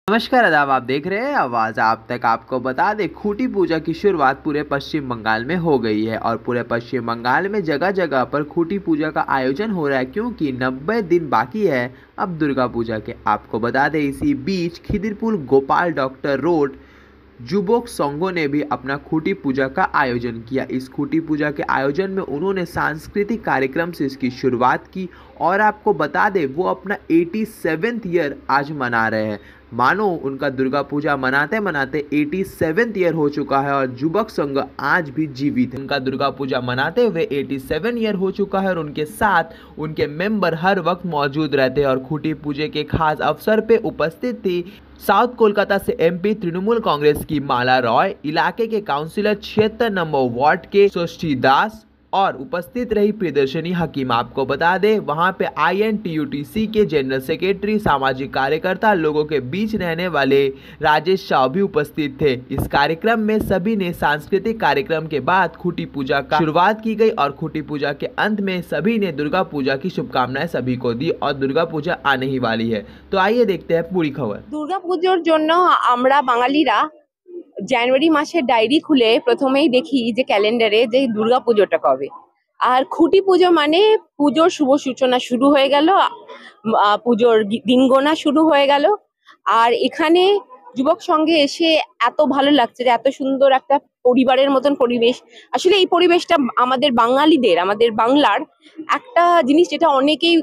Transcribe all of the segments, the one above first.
नमस्कार आदाब, आप देख रहे हैं आवाज़ आप तक। आपको बता दें, खूंटी पूजा की शुरुआत पूरे पश्चिम बंगाल में हो गई है और पूरे पश्चिम बंगाल में जगह जगह पर खूंटी पूजा का आयोजन हो रहा है, क्योंकि 90 दिन बाकी है अब दुर्गा पूजा के। आपको बता दें, इसी बीच खिदिरपुर गोपाल डॉक्टर रोड जुबोक संघों ने भी अपना खूंटी पूजा का आयोजन किया। इस खूंटी पूजा के आयोजन में उन्होंने सांस्कृतिक कार्यक्रम से इसकी शुरुआत की और आपको बता दें, वो अपना 87th ईयर आज मना रहे हैं। मानो उनका दुर्गा पूजा मनाते मनाते 87th ईयर हो चुका है और जुबक संघ आज भी जीवित है। उनका दुर्गा पूजा मनाते हुए 87 ईयर हो चुका है और उनके साथ उनके मेंबर हर वक्त मौजूद रहते हैं और खूंटी पूजे के खास अवसर पे उपस्थित थी साउथ कोलकाता से एमपी तृणमूल कांग्रेस की माला रॉय, इलाके के काउंसिलर 76 नंबर वार्ड के षष्ठी दास और उपस्थित रही प्रियदर्शनी हकीम। आपको बता दें, वहां पे INTUTC के जनरल सेक्रेटरी, सामाजिक कार्यकर्ता, लोगों के बीच रहने वाले राजेश शाह भी उपस्थित थे। इस कार्यक्रम में सभी ने सांस्कृतिक कार्यक्रम के बाद खूंटी पूजा का शुरुआत की गई और खूंटी पूजा के अंत में सभी ने दुर्गा पूजा की शुभकामनाएं सभी को दी और दुर्गा पूजा आने ही वाली है। तो आइए देखते हैं पूरी खबर। दुर्गा পুজোর জন্য আমরা বাঙালিরা জানুয়ারি মাসের ডায়েরি খুলে প্রথমেই দেখি যে ক্যালেন্ডারে যে দুর্গা পুজোটা কবে। আর খুঁটি পুজো মানে পুজোর শুভ সূচনা শুরু হয়ে গেল, পুজোর দিন গোনা শুরু হয়ে গেল। আর এখানে যুবক সঙ্গে এসে এত ভালো লাগছে যে এত সুন্দর একটা পরিবারের মতন পরিবেশ। আসলে এই পরিবেশটা আমাদের বাঙালিদের, আমাদের বাংলার একটা জিনিস যেটা অনেকেই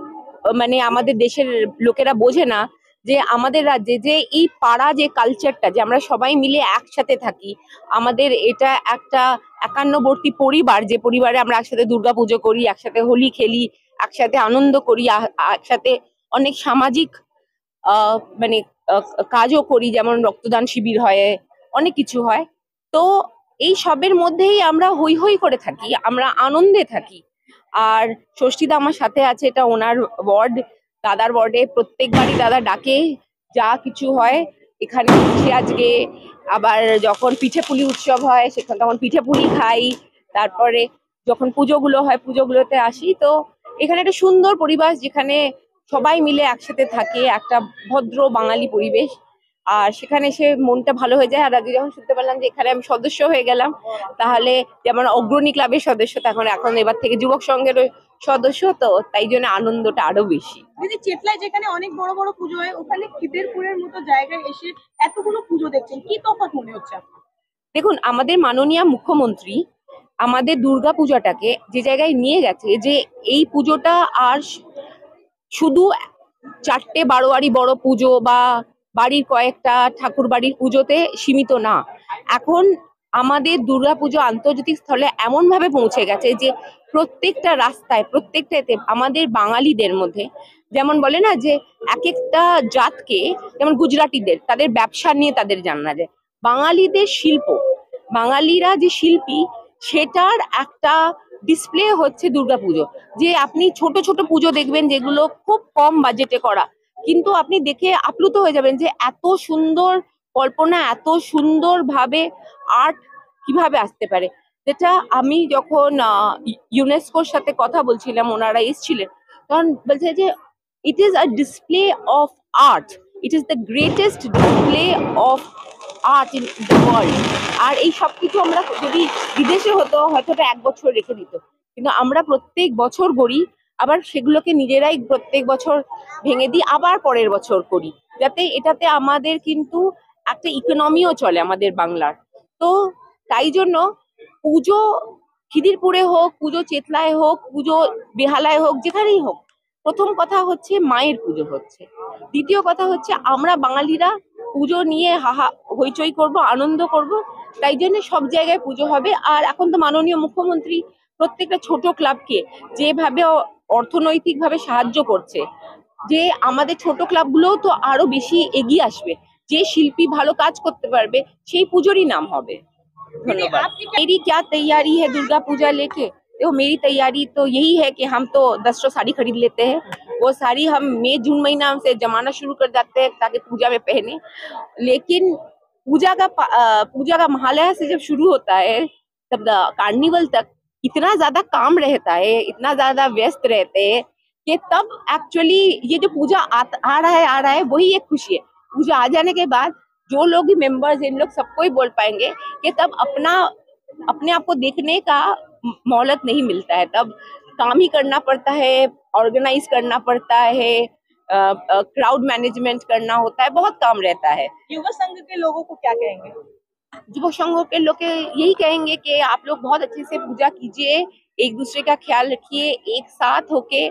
মানে আমাদের দেশের লোকেরা বোঝে না, যে আমাদের রাজ্যে যে এই পাড়া যে কালচারটা, যে আমরা সবাই মিলে একসাথে থাকি, আমাদের এটা একটা একান্নবর্তী পরিবার, যে পরিবারে আমরা একসাথে দুর্গাপুজো করি, একসাথে হোলি খেলি, একসাথে আনন্দ করি, একসাথে অনেক সামাজিক মানে কাজও করি, যেমন রক্তদান শিবির হয়, অনেক কিছু হয়। তো এই সবের মধ্যেই আমরা হৈ হৈ করে থাকি, আমরা আনন্দে থাকি। আর ষষ্ঠীদা আমার সাথে আছে, এটা ওনার ওয়ার্ড, দাদার ওয়ার্ডে প্রত্যেকবারই দাদা ডাকে, যা কিছু হয় এখানে হচ্ছে আজকে। আবার যখন পিঠে পুলি উৎসব হয় সেখানে তখন পিঠে পুলি খাই। তারপরে যখন পুজোগুলো হয় পুজোগুলোতে আসি। তো এখানে একটা সুন্দর পরিবেশ, যেখানে সবাই মিলে একসাথে থাকে, একটা ভদ্র বাঙালি পরিবেশ। আর সেখানে এসে মনটা ভালো হয়ে যায়। আর আজকে যখন শুনতে পারলাম যে এখানে আমি সদস্য হয়ে গেলাম, তাহলে যেমন অগ্রণী ক্লাবের সদস্য, তখন এখন এবার থেকে যুবক সংঘের সদস্য, তো তাই জন্য আনন্দটা আরো বেশি। দিদি, চেতলায় যেখানে অনেক বড় বড় পুজো হয়, ওখানে খিদিরপুরের মতো জায়গায় এসে এতগুলো পুজো দেখছেন, কি তফাৎ মনে হচ্ছে আপনার? দেখুন, আমাদের মাননীয় মুখ্যমন্ত্রী আমাদের দুর্গা পূজাটাকে যে জায়গায় নিয়ে গেছে, যে এই পুজোটা আর শুধু 4টে বারোয়ারি বড় পুজো বা বাড়ির কয়েকটা ঠাকুর বাড়ির পুজোতে সীমিত না। এখন আমাদের দুর্গাপুজো আন্তর্জাতিক স্থলে এমন ভাবে পৌঁছে গেছে যে প্রত্যেকটা রাস্তায়, প্রত্যেকটা এতে আমাদের বাঙালিদের মধ্যে, যেমন বলে না যে এক একটা জাতকে, যেমন গুজরাটিদের তাদের ব্যবসা নিয়ে তাদের জানা যায়, বাঙালিদের শিল্প, বাঙালিরা যে শিল্পী, সেটার একটা ডিসপ্লে হচ্ছে দুর্গাপুজো। যে আপনি ছোট ছোট পুজো দেখবেন যেগুলো খুব কম বাজেটে করা, কিন্তু আপনি দেখে আপ্লুত হয়ে যাবেন যে এত সুন্দর কল্পনা, এত সুন্দর ভাবে আর্ট কিভাবে আসতে পারে। যেটা আমি যখন ইউনেস্কোর সাথে কথা বলছিলাম, ওনারা এসেছিলেন, তখন বলছে যে it is a display of art, it is the greatest display of art in the world. আর এই সব কিছু আমরা যদি বিদেশে হতো হয়তো ওটা 1 বছর রেখে দিত, কিন্তু আমরা প্রত্যেক বছর করি, আবার সেগুলোকে নিজেরাই প্রত্যেক বছর ভেঙে দিই, আবার পরের বছর করি, যাতে এটাতে আমাদের কিন্তু একটা ইকোনমিও চলে আমাদের বাংলার। তো তাই জন্য পুজো খিদিরপুরে হোক, পুজো চেতলায় হোক, পুজো বেহালায় হোক, যেখানেই হোক, প্রথম কথা হচ্ছে মায়ের পুজো হচ্ছে, দ্বিতীয় কথা হচ্ছে আমরা বাঙালিরা পুজো নিয়ে হাহা হইচই করব, আনন্দ করব। তাই জন্য সব জায়গায় পুজো হবে। আর এখন তো মাননীয় মুখ্যমন্ত্রী প্রত্যেকটা ছোট ক্লাবকে যেভাবে অর্থনৈতিকভাবে সাহায্য করছে, যে আমাদের ছোট ক্লাবগুলোও তো আরো বেশি এগিয়ে আসবে, যে শিল্পী ভালো কাজ করতে পারবে সেই পুজোরই নাম হবে। धन्यवाद। मेरी क्या तैयारी है दुर्गा पूजा लेके? देखो, मेरी तैयारी तो यही है कि हम तो 10 साड़ी खरीद लेते हैं। वो साड़ी हम मई जून महीना से जमाना शुरू कर जाते हैं ताकि पूजा में पहने। लेकिन पूजा का महालया से जब शुरू होता है तब कार्निवल तक इतना ज्यादा काम रहता है, इतना ज्यादा व्यस्त रहते हैं कि तब एक्चुअली ये जो पूजा आ रहा है वही एक खुशी है। पूजा आ जाने के बाद जो लोग भी मेंबर्स इन लोग सबको ही बोल पाएंगे कि तब अपने आप को देखने का मोहलत नहीं मिलता है, तब काम ही करना पड़ता है, ऑर्गेनाइज करना पड़ता है, क्राउड मैनेजमेंट करना होता है, बहुत काम रहता है। युवा संघ के लोगों को क्या कहेंगे? युवक संघों के लोग यही कहेंगे कि आप लोग बहुत अच्छे से पूजा कीजिए, एक दूसरे का ख्याल रखिए, एक साथ होके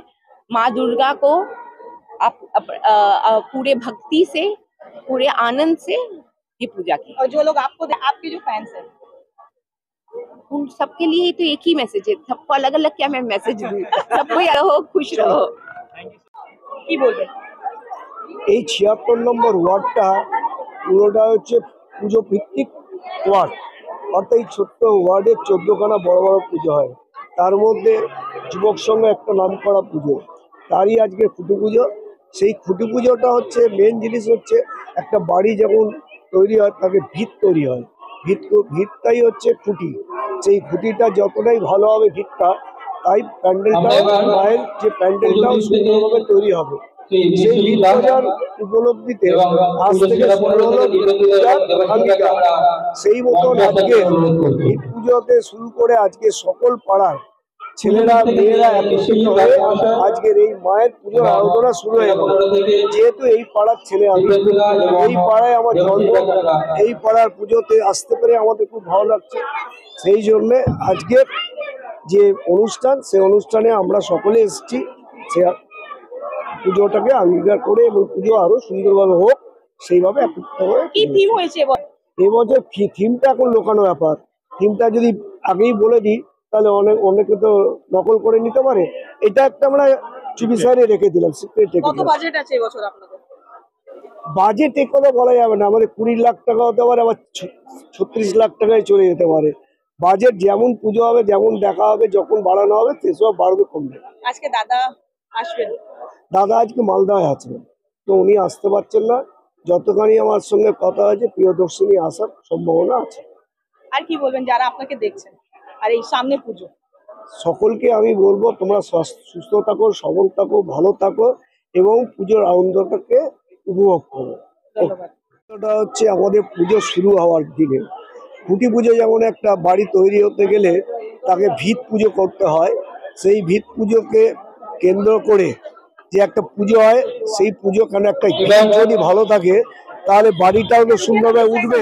माँ दुर्गा को आप पूरे भक्ति से, पूरे आनंद से ये पूजा की। और जो लोग आपके जो फैंस हैं, उन सबके लिए तो एक ही मैसेज है, सबको अलग अलग क्या मैं मैसेज दूं, सबको रहो खुश रहो। কি বলবেন? এই ৭৬ নম্বর ওয়ার্ডটা পুরোটা হচ্ছে পুজো ভিত্তিক ওয়ার্ড, অর্থাৎ এই ছোট্ট ওয়ার্ডে ১৪খানা বড় বড় পুজো হয়। তার মধ্যে যুবক সংঘ একটা নামকরা পুজো, তারই আজকে খুঁটি পুজো। সেই খুঁটি পুজোটা হচ্ছে মেন জিনিস হচ্ছে একটা বাড়ি যখন তৈরি হয় তাকে ভিত তৈরি হয়, ভিতটাই হচ্ছে খুঁটি। সেই খুঁটিটা যতটাই ভালো হবে ভিতটা, তাই প্যান্ডেলটাও মায়ের যে প্যান্ডেলটাও সুন্দরভাবে তৈরি হবে। সেই ভিত পূজার উপলব্ধিতে আজ থেকে শুরু হলো পূজার আঙ্গিকা। সেই মতন আজকে এই পুজোতে শুরু করে আজকে সকল পাড়ার ছেলেরা মেয়েরা একত্রিত হয়ে আজকের এই মায়ের পুজোর আরাধনা শুরু হয়ে গেল। যেহেতু এই পাড়ার ছেলে আমি, এই পাড়ায় আমার জন্ম, এই পাড়ার পুজোতে আসতে পেরে আমাদের খুব ভালো লাগছে। সেই জন্যে আজকের যে অনুষ্ঠান, সেই অনুষ্ঠানে আমরা সকলে এসেছি সে পুজোটাকে অঙ্গীকার করে এবং পুজো আরো সুন্দরভাবে হোক সেইভাবে একত্রিত হয়ে। কি থিম হয়েছে এবছর থিমটা এখন লোকানো ব্যাপার। থিমটা যদি আগেই বলে দিই তাহলে অনেকে তো নকল করে নিতে পারে। এটা একটা আমরা চুপি সাইডে রেখে দিলাম, সিক্রেট রেখে কত দিলাম। বাজেট আছে এবছর আপনাদের? বাজেট এই কথা বলা যাবে না, আমাদের 20 লাখ টাকা হতে পারে, আবার 36 লাখ টাকায় চলে যেতে পারে। বাজেট যেমন পুজো হবে, যেমন দেখা হবে, যখন বাড়ানো হবে সেসব বাড়বে কমবে। আজকে দাদা আসবেন? দাদা আজকে মালদায় আছেন, তো উনি আসতে পারছেন না। যতখানি আমার সঙ্গে কথা হয়েছে প্রিয়দর্শিনী আসার সম্ভাবনা আছে। আর কি বলবেন যারা আপনাকে দেখছেন আর এই সামনে পুজো? সকলকে আমি বলবো তোমরা সুস্থ থাকো, সবল থাকো, ভালো থাকো এবং পুজোর আনন্দটাকে উপভোগ করো। ধন্যবাদ। এটা হচ্ছে আমাদের পুজো শুরু হওয়ার দিনে। খুঁটি পুজো যেমন একটা বাড়ি তৈরি হতে গেলে তাকে ভিত পুজো করতে হয়, সেই ভিত পুজোকে কেন্দ্র করে যে একটা পুজো হয়, সেই পুজো কেন একটা যদি ভালো থাকে তাহলে বাড়িটাও তো সুন্দরভাবে উঠবে।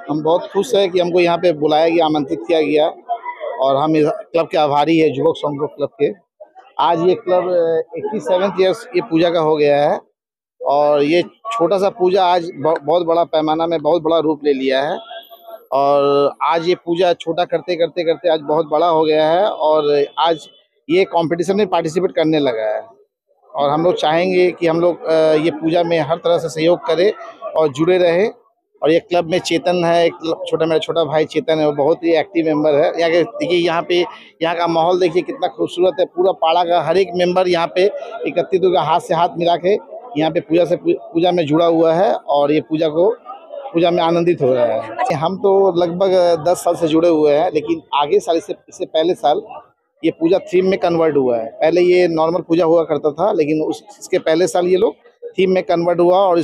हम बहुत खुश है कि हमको यहाँ पे बुलाया गया, आमंत्रित किया गया और हम इस क्लब के आभारी है, युवक संघ क्लब के। आज ये क्लब 87 ईयर्स ये पूजा का हो गया है और ये छोटा सा पूजा आज बहुत बड़ा पैमाना में बहुत बड़ा रूप ले लिया है और आज ये पूजा छोटा करते करते करते आज बहुत बड़ा हो गया है और आज ये कंपटीशन में पार्टिसिपेट करने लगा है। और हम लोग चाहेंगे कि हम लोग ये पूजा में हर तरह से सहयोग करें और जुड़े रहे। और ये क्लब में चेतन है, एक मेरा छोटा भाई चेतन है, वो बहुत ही एक्टिव मेंबर है। यहाँ के देखिए, यहाँ का माहौल देखिए कितना खूबसूरत है। पूरा पाड़ा का हर एक मेंबर यहाँ पे एकत्रित होकर हाथ से हाथ मिला के यहाँ पे पूजा में जुड़ा हुआ है और ये पूजा में आनंदित हो रहा है। हम तो लगभग 10 साल से जुड़े हुए हैं, लेकिन आगे साल इससे पहले साल ये पूजा थीम में कन्वर्ट हुआ है। पहले ये नॉर्मल पूजा हुआ करता था, लेकिन इसके पहले साल ये लोग थीम में कन्वर्ट हुआ और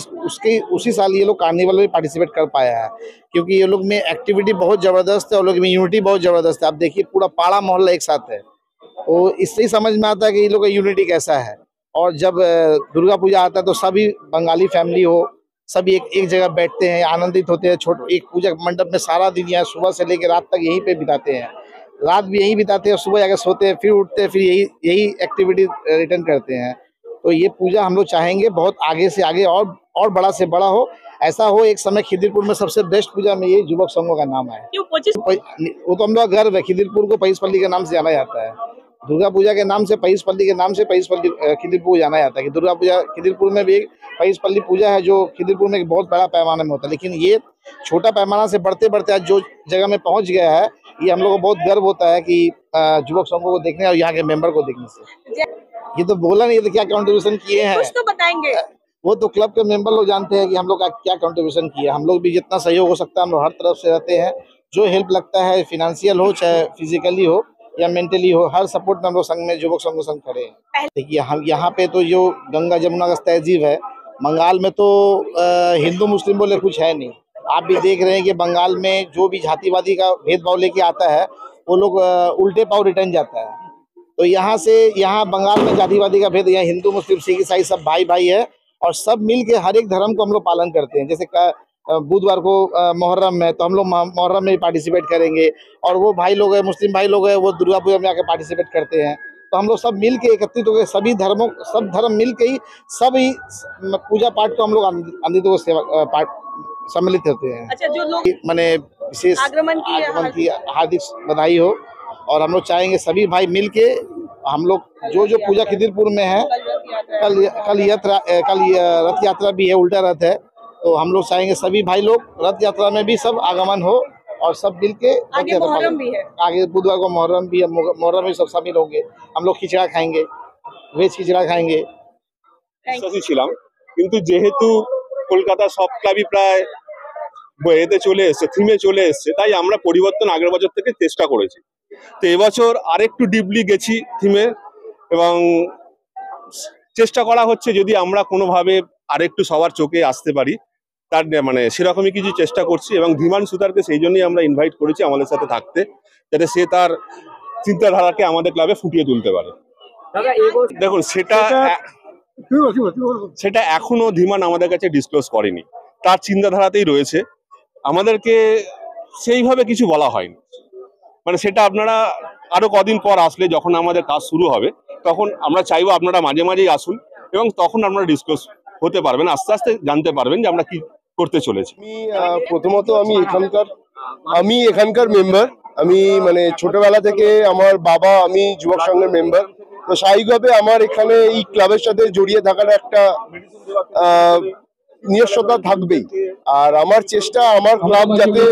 उसी साल ये लोग कार्निवल में पार्टिसिपेट कर पाया है, क्योंकि ये लोग में एक्टिविटी बहुत ज़बरदस्त है और लोग में यूनिटी बहुत ज़बरदस्त है। आप देखिए पूरा पाड़ा मोहल्ला एक साथ है, तो इससे ही समझ में आता है कि ये लोग का यूनिटी कैसा है। और जब दुर्गा पूजा आता है तो सभी बंगाली फैमिली हो, सभी एक जगह बैठते हैं, आनंदित होते हैं। एक पूजा मंडप में सारा दिन यहाँ सुबह से लेकर रात तक यहीं पे बिताते हैं, रात भी यहीं बिताते हैं, सुबह जाकर सोते हैं, फिर उठते हैं, फिर यही एक्टिविटी रिटर्न करते हैं। तो ये पूजा हम लोग चाहेंगे बहुत आगे से आगे और बड़ा से बड़ा हो, ऐसा हो। एक समय खिदिरपुर में सबसे बेस्ट पूजा में ये युवक संघों का नाम है। वो तो हम लोग गर्व है, खिदिरपुर को पईसपल्ली के नाम से जाना जाता है। दुर्गा पूजा के नाम से पईसपल्ली के नाम से पईसपल्ली खिदिरपुर जाना जाता है कि दुर्गा पूजा खिदिरपुर में भी पईसपल्ली पूजा है, जो खिदिरपुर में एक बहुत बड़ा पैमाने में होता है। लेकिन ये छोटा पैमाना से बढ़ते बढ़ते आज जो जगह में पहुंच गया है, ये हम लोग को बहुत गर्व होता है कि युवक संघों को देखने और यहाँ के मेंबर को देखने से। ये तो बोला नहीं तो क्या कंट्रीब्यूशन किए हैं कुछ तो बताएंगे। वो तो क्लब के मेंबर लोग जानते हैं कि हम लोग का क्या कंट्रीब्यूशन किया। हम लोग भी जितना सहयोग हो सकता है हम लोग हर तरफ से रहते हैं। जो हेल्प लगता है, फिनेंशियल हो चाहे फिजिकली हो या मेंटली हो, हर सपोर्ट में हम लोग संघ में युवक संघ खड़े हैं। देखिए हम यहाँ पे तो जो गंगा जमुना का तहजीब है बंगाल में तो हिंदू मुस्लिम बोले कुछ है नहीं। आप भी देख रहे हैं कि बंगाल में जो भी जातिवादी का भेदभाव लेके आता है वो लोग उल्टे पाँव रिटर्न जाता है। तो यहाँ बंगाल में जातिवादी का भेद, यहाँ हिंदू मुस्लिम सिख ईसाई सब भाई भाई है और सब मिल के हर एक धर्म को हम लोग पालन करते हैं। जैसे बुधवार को मुहर्रम है तो हम लोग मुहर्रम में पार्टिसिपेट करेंगे, और वो भाई लोग हैं मुस्लिम भाई लोग हैं वो दुर्गा पूजा में आके पार्टिसिपेट करते हैं। तो हम लोग सब मिल के एकत्रित होकर सब धर्म मिल के ही सभी पूजा पाठ को हम लोग आनंदित को सेवा सम्मिलित होते हैं। अच्छा, जो लोग मैंने विशेष आगमन की हार्दिक बधाई हो, और हम लोग चाहेंगे सभी भाई मिल के हम लोग जो पूजा खिदिरपुर में है, कल रथ यात्रा भी है, उल्टा रथ है, तो हम लोग चाहेंगे सभी भाई लोग रथ यात्रा में भी सब आगमन हो और सब मिल के आगे मुहर्रम भी है, आगे बुधवार को मुहर्रम भी है, मुहर्रम में सब शामिल होंगे। हम लोग खिचड़ा खाएंगे, वेज खिचड़ा खाएंगे। বিশ্বাসী ছিলাম, কিন্তু যেহেতু কলকাতা সব ক্লাবই প্রায় এতে চলে এসছে, থিমে চলে এসছে, তাই আমরা পরিবর্তন আগের বছর থেকে চেষ্টা করেছি। তো এবছর আরেকটু ডিপলি গেছি থিমে, এবং চেষ্টা করা হচ্ছে যদি আমরা কোনোভাবে আরেকটু সবার চোখে আসতে পারি, তার মানে সেরকমই কিছু চেষ্টা করছি। এবং ধীমান সুতারকে সেই জন্যই আমরা ইনভাইট করেছি আমাদের সাথে থাকতে, যাতে সে তার চিন্তাধারাকে আমাদের ক্লাবে ফুটিয়ে তুলতে পারে। দেখুন, সেটা এখনো ধীমান আমাদের কাছে ডিসক্লোজ করেনি, তার চিন্তাধারাতেই রয়েছে, আমাদেরকে সেইভাবে কিছু বলা হয়নি। মানে সেটা আপনারা আরো কদিন পর আসলে যখন আমাদের কাজ শুরু হবে তখন আমরা চাইবো আপনারা মাঝে মাঝেই আসুন, এবং তখন আপনারা ডিসক্লোজ হতে পারবেন, আস্তে আস্তে জানতে পারবেন যে আমরা কি করতে চলেছি। প্রথমত আমি এখানকার মেম্বার। আমি মানে ছোটবেলা থেকে আমার বাবা, আমি যুবক সংঘের মেম্বার, তো স্বাভাবিকভাবে আমার এখানে এই ক্লাবের সাথে জড়িয়ে থাকার একটা নিজস্বতা থাকবেই। আর আমার চেষ্টা আমার ক্লাব যাতে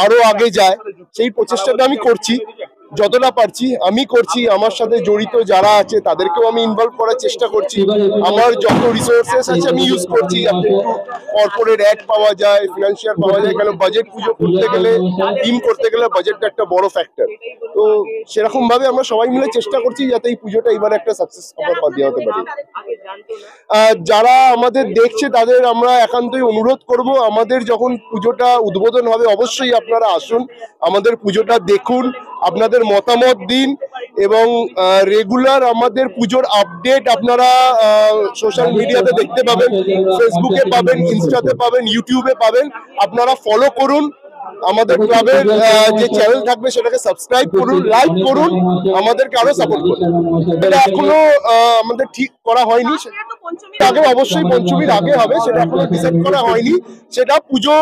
আরো আগে যায় সেই প্রচেষ্টাটা আমি করছি, যতটা পারছি আমি করছি। আমার সাথে জড়িত যারা আছে তাদেরকেও আমি ইনভলভ করার চেষ্টা করছি। আমার যত রিসোর্সেস আছে আমি ইউজ করছি, যাতে একটু কর্পোরেট অ্যাড পাওয়া যায়, ফিনান্সিয়াল পাওয়া যায়। কেন বাজেট পুজো করতে গেলে, টিম করতে গেলে বাজেটটা একটা বড় ফ্যাক্টর। তো সেরকম ভাবে আমরা সবাই মিলে চেষ্টা করছি যাতে এই পুজোটা এবার একটা সাকসেস দেওয়া হতে পারে। যারা আমাদের দেখছে তাদের আমরা একান্তই অনুরোধ করব, আমাদের যখন পুজোটা উদ্বোধন হবে অবশ্যই আপনারা আসুন, আমাদের পুজোটা দেখুন, আপনাদের মতামত দিন, এবং রেগুলার আমাদের পুজোর আপডেট আপনারা সোশ্যাল মিডিয়াতে দেখতে পাবেন, ফেসবুকে পাবেন, ইনস্টাতে পাবেন, ইউটিউবে পাবেন। আপনারা ফলো করুন, আমাদের ক্লাবের যে চ্যানেল থাকবে সেটাকে সাবস্ক্রাইব করুন, লাইক করুন, আমাদেরকে আরো সাপোর্ট করুন। এটা এখনো আমাদের ঠিক করা হয়নি, আগে অবশ্যই পঞ্চমীর আগে হবে, সেটা এখনো ডিসাইড করা হয়নি। সেটা পুজো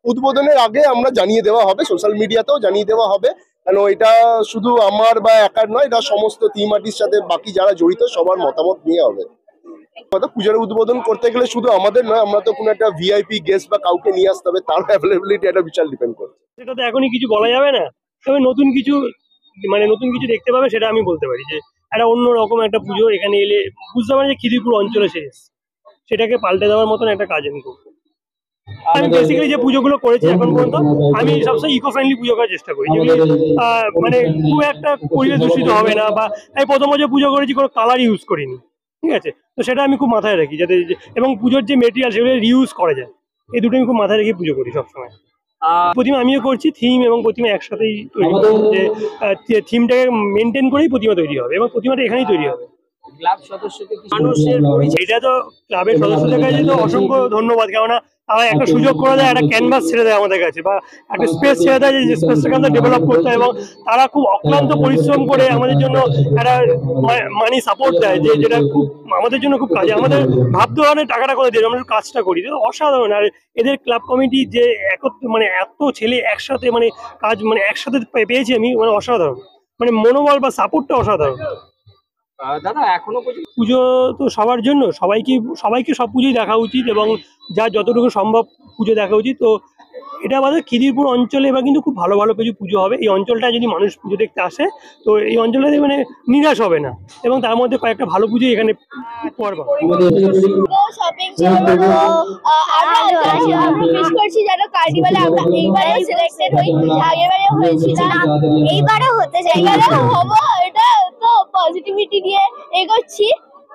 উদ্বোধনের আগে আমরা জানিয়ে দেওয়া হবে, সোশ্যাল মিডিয়াতেও জানিয়ে দেওয়া হবে। কেন এটা শুধু আমার বা একার নয়, এটা সমস্ত থিম আর্টিস্টের সাথে বাকি যারা জড়িত সবার মতামত নিয়ে হবে। পূজার উদ্বোধন করতে গেলে শুধু আমাদের নয়, আমরা তো কোনো একটা ভিআইপি গেস্ট বা কাউকে নিয়ে আসতে হবে, তার অ্যাভেলেবিলিটি একটা বিশাল ডিপেন্ড করছে। সেটা তো এখনই কিছু বলা যাবে না, তবে নতুন কিছু দেখতে পাবে সেটা আমি বলতে পারি, যে একটা অন্যরকম একটা পুজো এখানে এলে বুঝতে পারে যে খিদিরপুর অঞ্চলে শেষ, সেটাকে পাল্টে দেওয়ার মতন একটা কাজ আমি করবো। আমি বেসিক্যালি যে পুজোগুলো করেছি এখন পর্যন্ত আমি সবসময় ইকো ফ্রেন্ডলি পুজো করার চেষ্টা করি, যেগুলি মানে খুব একটা পরিবেশ দূষিত হবে না, বা আমি প্রথম যে পুজো করেছি কোনো কালার ইউজ করিনি, ঠিক আছে, তো সেটা আমি খুব মাথায় রাখি যাতে, এবং পুজোর যে মেটেরিয়াল সেগুলো রিউজ করা যায়, এই দুটো আমি খুব মাথায় রেখে পুজো করি সবসময়। প্রতিমা আমিও করছি, থিম এবং প্রতিমা একসাথেই তৈরি করবো, যে থিমটাকে মেনটেন করেই প্রতিমা তৈরি হবে, এবং প্রতিমাটা এখানেই তৈরি হবে। এটা তো ক্লাবের সদস্যদের কাছে তো অসংখ্য ধন্যবাদ, কেননা তারা একটা সুযোগ করে দেয়, একটা ক্যানভাস ছেড়ে দেয় আমাদের কাছে, বা একটা স্পেস ছেড়ে দেয় যে স্পেসটাকে আমাদের ডেভেলপ করতে হয়, এবং তারা খুব অক্লান্ত পরিশ্রম করে আমাদের জন্য একটা মানি সাপোর্ট দেয়, যেটা খুব আমাদের জন্য খুব কাজে। আমাদের ভাবতে হয় টাকাটা করে দিয়ে আমরা কাজটা করি, অসাধারণ। আর এদের ক্লাব কমিটি যে মানে এত ছেলে একসাথে মানে কাজ মানে একসাথে পেয়েছি আমি, মানে অসাধারণ, মানে মনোবল বা সাপোর্টটা অসাধারণ। দাদা এখনো পুজো তো সবার জন্য, সবাইকে সব পুজোই দেখা উচিত, এবং যা যতটুকু সম্ভব পুজো দেখা উচিত। তো এটা আমাদের খিদিরপুর অঞ্চলে এবার কিন্তু খুব ভালো ভালো কিছু পুজো হবে। এই অঞ্চলটা যদি মানুষ পুজো দেখতে আসে তো এই অঞ্চলটাতে মানে নিরাশ হবে না, এবং তার মধ্যে কয়েকটা ভালো পুজো এখানে পড়বে। পজিটিভিটি নিয়ে এগোচ্ছি,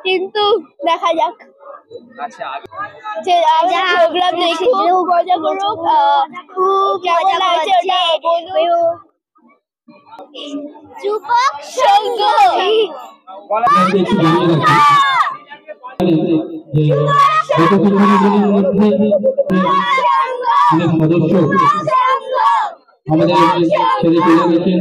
কিন্তু দেখা যাক। আচ্ছা যে আমরা প্রোগ্রাম দেখি খুব মজা করুক, খুব কেমন লাগছে ওটা বলুন। যুবক সংঘ সদস্য আমাদের ছেড়ে চলে গেছেন।